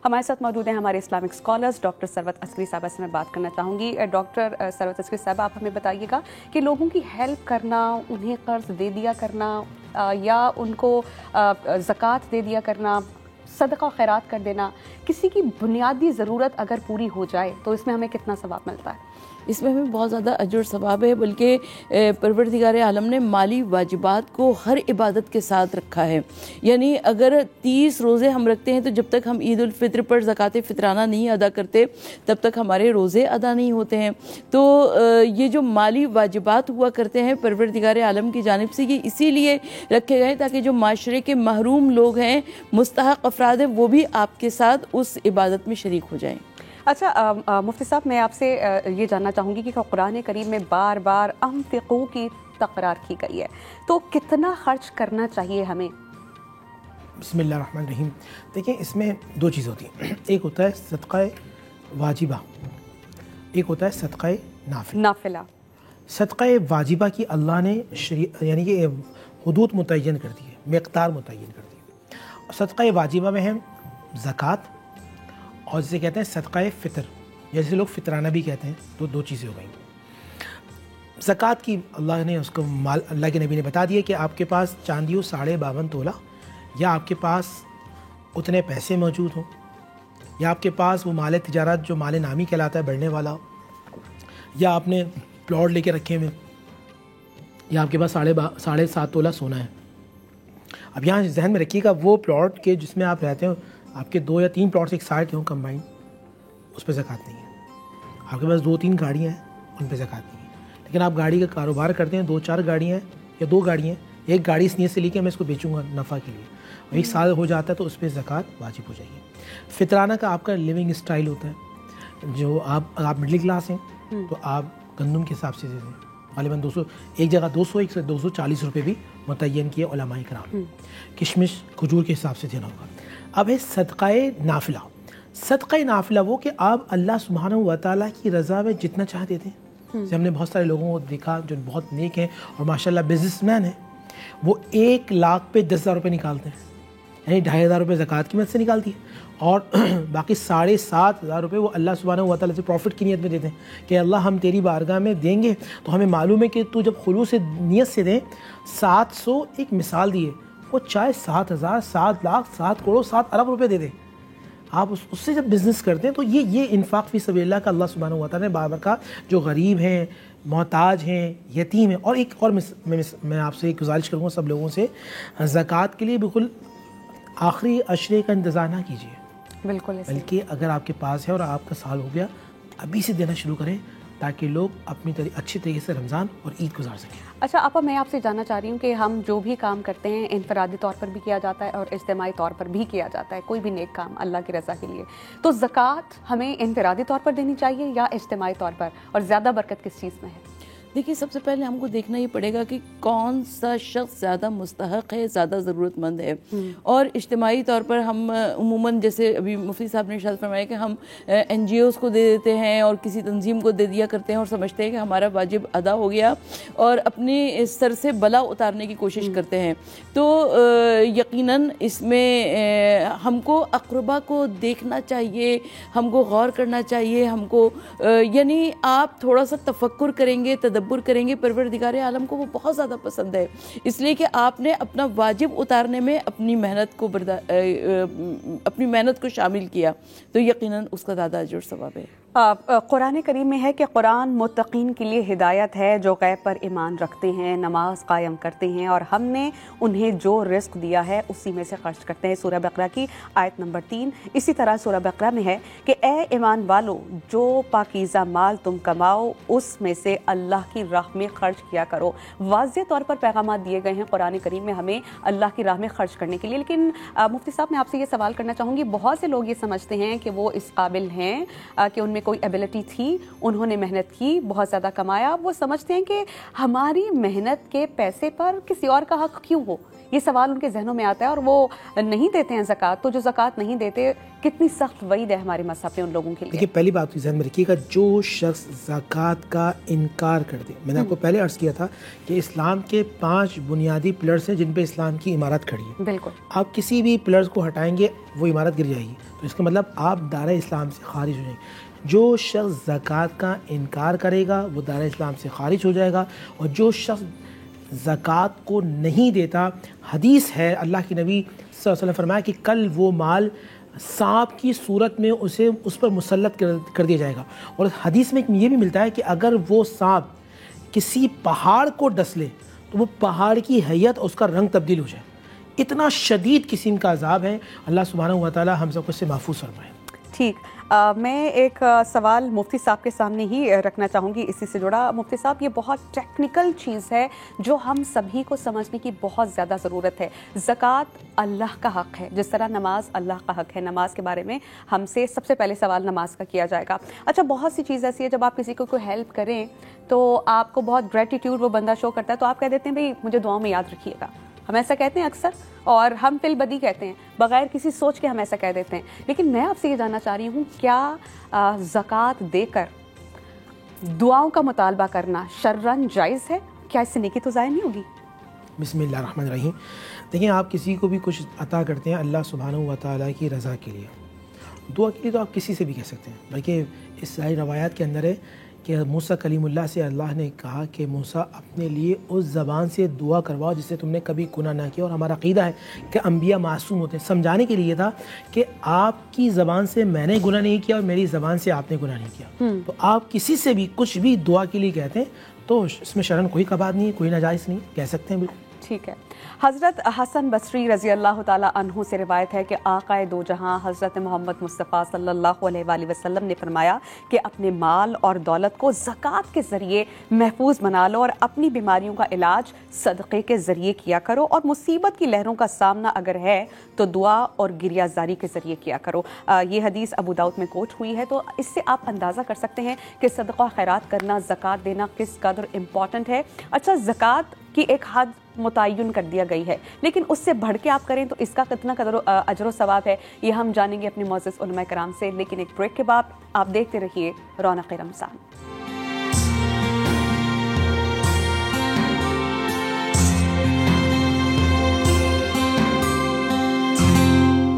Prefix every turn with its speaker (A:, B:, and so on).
A: ہمارے ساتھ موجود ہیں ہمارے اسلامک اسکالرز ڈاکٹر ثروت عسکری صاحبہ سے میں بات کرنا چاہوں گی. ڈاکٹر ثروت عسکری صاحبہ, آپ ہمیں بتائیے گا کہ لوگوں کی ہیلپ کرنا, انہیں قرض دے دیا کرنا یا ان کو زکوٰۃ دے دیا کرنا, صدقہ خیرات کر دینا, کسی کی بنیادی ضرورت اگر پوری ہو جائے تو اس میں ہمیں کتنا ثواب ملتا ہے؟
B: اس میں ہمیں بہت زیادہ اجر ثواب ہے, بلکہ پروردگار عالم نے مالی واجبات کو ہر عبادت کے ساتھ رکھا ہے. یعنی اگر 30 روزے ہم رکھتے ہیں تو جب تک ہم عید الفطر پر زکوٰۃ فطرانہ نہیں ادا کرتے تب تک ہمارے روزے ادا نہیں ہوتے ہیں. تو یہ جو مالی واجبات ہوا کرتے ہیں پروردگار عالم کی جانب سے, یہ اسی لیے رکھے گئے تاکہ جو معاشرے کے محروم لوگ ہیں, مستحق افراد ہیں, وہ بھی آپ کے ساتھ اس عبادت میں شریک ہو جائیں.
A: اچھا مفتی صاحب, میں آپ سے یہ جاننا چاہوں گی کہ قرآن کریم میں بار بار انفقوا کی تقرار کی گئی ہے, تو کتنا خرچ کرنا چاہیے ہمیں؟
C: بسم اللہ الرحمن الرحیم. دیکھیں, اس میں دو چیز ہوتی ہیں, ایک ہوتا ہے صدقہ واجبہ, ایک ہوتا ہے صدقہ نافلہ. صدقہ واجبہ کی اللہ نے یعنی کہ حدود متعین کر دی ہے, مقدار متعین کر دی ہے. صدقہ واجبہ میں ہے زکوٰۃ, اور جسے کہتے ہیں صدقہ فطر, جیسے لوگ فطرانہ بھی کہتے ہیں. تو دو چیزیں ہو گئیں. زکوٰۃ کی اللہ نے اس کو مال, اللہ کے نبی نے بتا دیا کہ آپ کے پاس چاندی ہو 52.5 تولہ, یا آپ کے پاس اتنے پیسے موجود ہوں, یا آپ کے پاس وہ مال تجارت جو مال نامی کہلاتا ہے بڑھنے والا, یا آپ نے پلاٹ لے کے رکھے ہوئے, یا آپ کے پاس 7.5 تولہ سونا ہے. اب یہاں ذہن میں رکھیے گا, وہ پلاٹ کے جس میں آپ رہتے ہو, آپ کے 2 یا 3 پلاٹس ایک ساتھ ہوں کمبائن, اس پہ زکوٰۃ نہیں ہے. آپ کے پاس 2-3 گاڑیاں ہیں, ان پہ زکوٰۃ نہیں ہے. لیکن آپ گاڑی کا کاروبار کرتے ہیں, 2-4 گاڑیاں ہیں یا 2 گاڑیاں, ایک گاڑی اس نیت سے لی کہ میں اس کو بیچوں گا نفع کے لیے, اور 1 سال ہو جاتا ہے تو اس پہ زکوٰۃ واجب ہو جائے گی. فطرانہ کا آپ کا لیونگ اسٹائل ہوتا ہے, جو آپ مڈل کلاس ہیں تو آپ گندم کے حساب سے دے دیں, غالباً 200, ایک جگہ 200, ایک سے 240 روپے بھی متعین کیے علماء کرام. کشمش کھجور کے حساب سے دینا ہوگا. اب ہے صدقہ نافلہ. صدقہ نافلہ وہ کہ آپ اللہ سبحانہ و تعالیٰ کی رضا میں جتنا چاہ دیتے ہیں. جیسے ہم نے بہت سارے لوگوں کو دیکھا جو بہت نیک ہیں اور ماشاءاللہ بزنس مین ہیں, وہ 1 لاکھ پہ 10,000 روپے نکالتے ہیں, یعنی 2,500 روپے زکوٰۃ کی مدد سے نکالتی ہے, اور باقی 7,500 روپے وہ اللہ سبحانہ و تعالیٰ سے پروفٹ کی نیت میں دیتے ہیں کہ اللہ ہم تیری بارگاہ میں دیں گے تو ہمیں معلوم ہے کہ تو جب خلوص نیت سے دیں. 700 ایک مثال دی ہے, وہ چاہے 7,000, 7 لاکھ, 7 کروڑ, 7 ارب روپے دے دیں, آپ اس سے جب بزنس کرتے ہیں تو یہ انفاق فی سبیل اللہ کا اللہ سبحانہ و تعالیٰ نے بار کا جو غریب ہیں, محتاج ہیں, یتیم ہیں. اور ایک اور میں آپ سے ایک گزارش کروں گا سب لوگوں سے, زکوٰۃ کے لیے بالکل آخری عشرے کا انتظار نہ کیجیے,
A: بالکل,
C: بلکہ اگر آپ کے پاس ہے اور آپ کا سال ہو گیا, ابھی سے دینا شروع کریں تاکہ لوگ اپنی اچھی طریقے سے رمضان اور عید گزار سکیں.
A: اچھا آپا, میں آپ سے جاننا چاہ رہی ہوں کہ ہم جو بھی کام کرتے ہیں انفرادی طور پر بھی کیا جاتا ہے اور اجتماعی طور پر بھی کیا جاتا ہے, کوئی بھی نیک کام اللہ کی رضا کے لیے, تو زکوٰۃ ہمیں انفرادی طور پر دینی چاہیے یا اجتماعی طور پر, اور زیادہ برکت کس چیز میں ہے؟
B: دیکھیے, سب سے پہلے ہم کو دیکھنا یہ پڑے گا کہ کون سا شخص زیادہ مستحق ہے, زیادہ ضرورت مند ہے. اور اجتماعی طور پر ہم عموماً جیسے ابھی مفتی صاحب نے ارشاد فرمایا کہ ہم NGOs کو دے دیتے ہیں اور کسی تنظیم کو دے دیا کرتے ہیں اور سمجھتے ہیں کہ ہمارا واجب ادا ہو گیا اور اپنی سر سے بلا اتارنے کی کوشش کرتے ہیں. تو یقیناً اس میں ہم کو اقربا کو دیکھنا چاہیے, ہم کو غور کرنا چاہیے, ہم کو یعنی آپ تھوڑا سا تفکر کریں گے, تدبر کریں گے, پروردگار عالم کو وہ بہت زیادہ پسند ہے, اس لیے کہ آپ نے اپنا واجب اتارنے میں اپنی محنت کو شامل کیا, تو یقیناً اس کا زیادہ اجر ثواب ہے.
A: قرآن کریم میں ہے کہ قرآن متقین کے لیے ہدایت ہے جو غیب پر ایمان رکھتے ہیں, نماز قائم کرتے ہیں, اور ہم نے انہیں جو رزق دیا ہے اسی میں سے خرچ کرتے ہیں. سورہ بقرہ کی آیت نمبر 3. اسی طرح سورہ بقرہ میں ہے کہ اے ایمان والو, جو پاکیزہ مال تم کماؤ اس میں سے اللہ کی راہ میں خرچ کیا کرو. واضح طور پر پیغامات دیے گئے ہیں قرآن کریم میں ہمیں اللہ کی راہ میں خرچ کرنے کے لیے. لیکن مفتی صاحب, میں آپ سے یہ سوال کرنا چاہوں گی, بہت سے لوگ یہ سمجھتے ہیں کہ وہ اس قابل ہیں کہ ان میں کوئی ایبلٹی تھی, انہوں نے محنت کی, بہت زیادہ کمایا, وہ سمجھتے ہیں کہ ہماری محنت کے پیسے پر کسی اور کا حق کیوں ہو. یہ سوال ان کے ذہنوں میں آتا ہے اور وہ نہیں دیتے ہیں زکوٰۃ. تو جو زکوٰۃ نہیں دیتے, کتنی سخت وعید ہے ہمارے مذہب پہ ان لوگوں کے لیے.
C: دیکھیے, پہلی بات ذہن میں رکھیے گا, جو شخص زکوٰۃ کا انکار کر دے, میں نے آپ کو پہلے عرض کیا تھا کہ اسلام کے 5 بنیادی پلرز ہیں جن پہ اسلام کی عمارت کھڑی ہے.
A: بالکل,
C: آپ کسی بھی پلرز کو ہٹائیں گے وہ عمارت گر جائے گی. تو اس کا مطلب آپ دائرہ اسلام سے خارج ہو جائیں گے. جو شخص زکوٰۃ کا انکار کرے گا وہ دائرہ اسلام سے خارج ہو جائے گا. اور جو شخص زکوٰۃ کو نہیں دیتا, حدیث ہے اللہ کے نبی صلی اللہ علیہ وسلم فرمایا کہ کل وہ مال سانپ کی صورت میں اس پر مسلط کر دیا جائے گا. اور حدیث میں یہ بھی ملتا ہے کہ اگر وہ سانپ کسی پہاڑ کو ڈس لے تو وہ پہاڑ کی حیت اور اس کا رنگ تبدیل ہو جائے. اتنا شدید قسم کا عذاب ہے. اللہ سبحانہ و تعالی ہم سب کو اس سے محفوظ فرمائے.
A: ٹھیک, میں ایک سوال مفتی صاحب کے سامنے ہی رکھنا چاہوں گی اسی سے جڑا. مفتی صاحب, یہ بہت ٹیکنیکل چیز ہے جو ہم سبھی کو سمجھنے کی بہت زیادہ ضرورت ہے. زکوٰۃ اللہ کا حق ہے, جس طرح نماز اللہ کا حق ہے. نماز کے بارے میں ہم سے سب سے پہلے سوال نماز کا کیا جائے گا. اچھا, بہت سی چیز ایسی ہے جب آپ کسی کو کوئی ہیلپ کریں تو آپ کو بہت گریٹیٹیوڈ وہ بندہ شو کرتا ہے, تو آپ کہہ دیتے ہیں بھئی مجھے دعاؤں میں یاد رکھیے گا. ہم ایسا کہتے ہیں اکثر, اور ہم فی البدی کہتے ہیں, بغیر کسی سوچ کے ہم ایسا کہہ دیتے ہیں. لیکن میں آپ سے یہ جاننا چاہ رہی ہوں, کیا زکوٰۃ دے کر دعاؤں کا مطالبہ کرنا شرعاً جائز ہے؟ کیا اس سے نیکی تو ضائع نہیں ہوگی؟
C: بسم اللہ الرحمن الرحیم. دیکھیں, آپ کسی کو بھی کچھ عطا کرتے ہیں اللہ سبحانہ و تعالیٰ کی رضا کے لیے, دعا کے لیے تو آپ کسی سے بھی کہہ سکتے ہیں. بلکہ اس ساری روایات کے اندر ہے کہ موسیٰ کلیم اللہ سے اللہ نے کہا کہ موسیٰ اپنے لیے اس زبان سے دعا کرواؤ جس سے تم نے کبھی گناہ نہ کیا. اور ہمارا عقیدہ ہے کہ انبیاء معصوم ہوتے ہیں. سمجھانے کے لیے تھا کہ آپ کی زبان سے میں نے گناہ نہیں کیا اور میری زبان سے آپ نے گناہ نہیں کیا. تو آپ کسی سے بھی کچھ بھی دعا کے لیے کہتے ہیں تو اس میں شرعاً کوئی کباط نہیں ہے, کوئی ناجائز نہیں, کہہ سکتے ہیں بالکل.
A: ٹھیک ہے. حضرت حسن بصری رضی اللہ تعالیٰ عنہ سے روایت ہے کہ آقا دو جہاں حضرت محمد مصطفیٰ صلی اللہ علیہ وآلہ وسلم نے فرمایا کہ اپنے مال اور دولت کو زکوٰۃ کے ذریعے محفوظ بنا لو, اور اپنی بیماریوں کا علاج صدقے کے ذریعے کیا کرو, اور مصیبت کی لہروں کا سامنا اگر ہے تو دعا اور گریہ زاری کے ذریعے کیا کرو. یہ حدیث ابو داؤد میں کوٹ ہوئی ہے. تو اس سے آپ اندازہ کر سکتے ہیں کہ صدقہ خیرات کرنا, زکوٰۃ دینا کس قدر امپورٹنٹ ہے. اچھا, زکوٰۃ کی ایک حد متعین کر دیا گئی ہے, لیکن اس سے بڑھ کے آپ کریں تو اس کا کتنا قدر اجر و ثواب ہے, یہ ہم جانیں گے اپنے معزز علماء کرام سے. لیکن ایک بریک کے بعد آپ دیکھتے رہیے رونق رمضان.